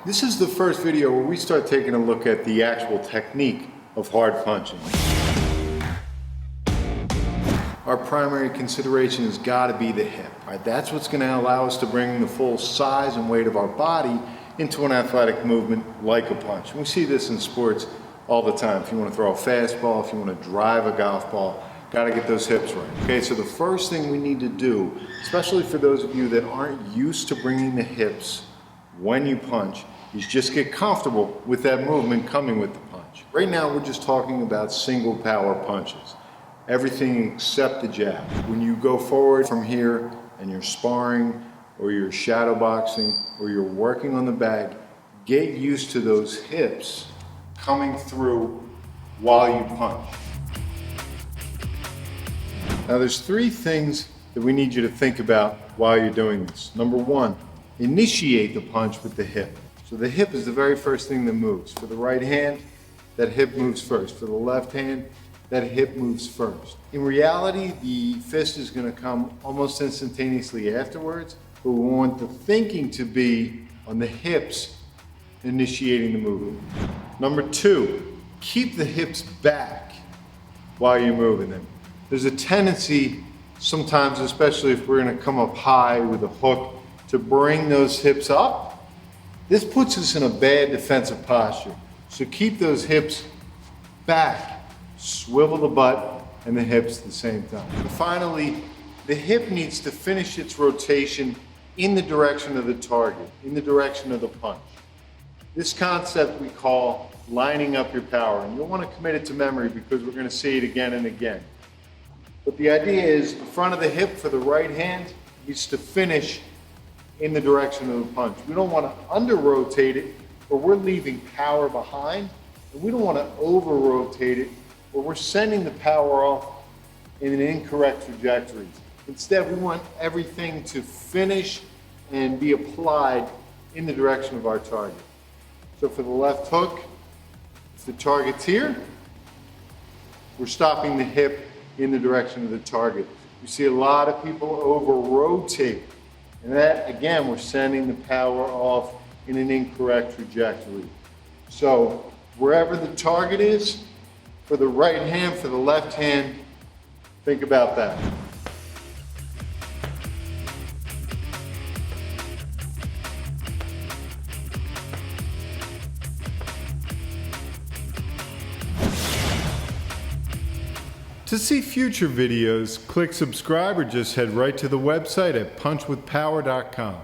This is the first video where we start taking a look at the actual technique of hard punching. Our primary consideration has got to be the hip. Right? That's what's going to allow us to bring the full size and weight of our body into an athletic movement like a punch. And we see this in sports all the time. If you want to throw a fastball, if you want to drive a golf ball, got to get those hips right. Okay, so the first thing we need to do, especially for those of you that aren't used to bringing the hips when you punch, is just get comfortable with that movement coming with the punch. Right now we're just talking about single power punches. Everything except the jab. When you go forward from here and you're sparring or you're shadow boxing or you're working on the bag, get used to those hips coming through while you punch. Now there's three things that we need you to think about while you're doing this. Number one, initiate the punch with the hip. So the hip is the very first thing that moves. For the right hand, that hip moves first. For the left hand, that hip moves first. In reality, the fist is going to come almost instantaneously afterwards, but we want the thinking to be on the hips initiating the movement. Number two, keep the hips back while you're moving them. There's a tendency sometimes, especially if we're going to come up high with a hook, to bring those hips up. This puts us in a bad defensive posture. So keep those hips back, swivel the butt and the hips at the same time. And finally, the hip needs to finish its rotation in the direction of the target, in the direction of the punch. This concept we call lining up your power, and you'll want to commit it to memory because we're going to see it again and again. But the idea is the front of the hip for the right hand needs to finish in the direction of the punch. We don't want to under-rotate it or we're leaving power behind, and we don't want to over-rotate it or we're sending the power off in an incorrect trajectory. Instead, we want everything to finish and be applied in the direction of our target. So for the left hook, if the target's here, we're stopping the hip in the direction of the target. You see a lot of people over-rotate. And that, again, we're sending the power off in an incorrect trajectory. So wherever the target is, for the right hand, for the left hand, think about that. To see future videos, click subscribe or just head right to the website at punchwithpower.com.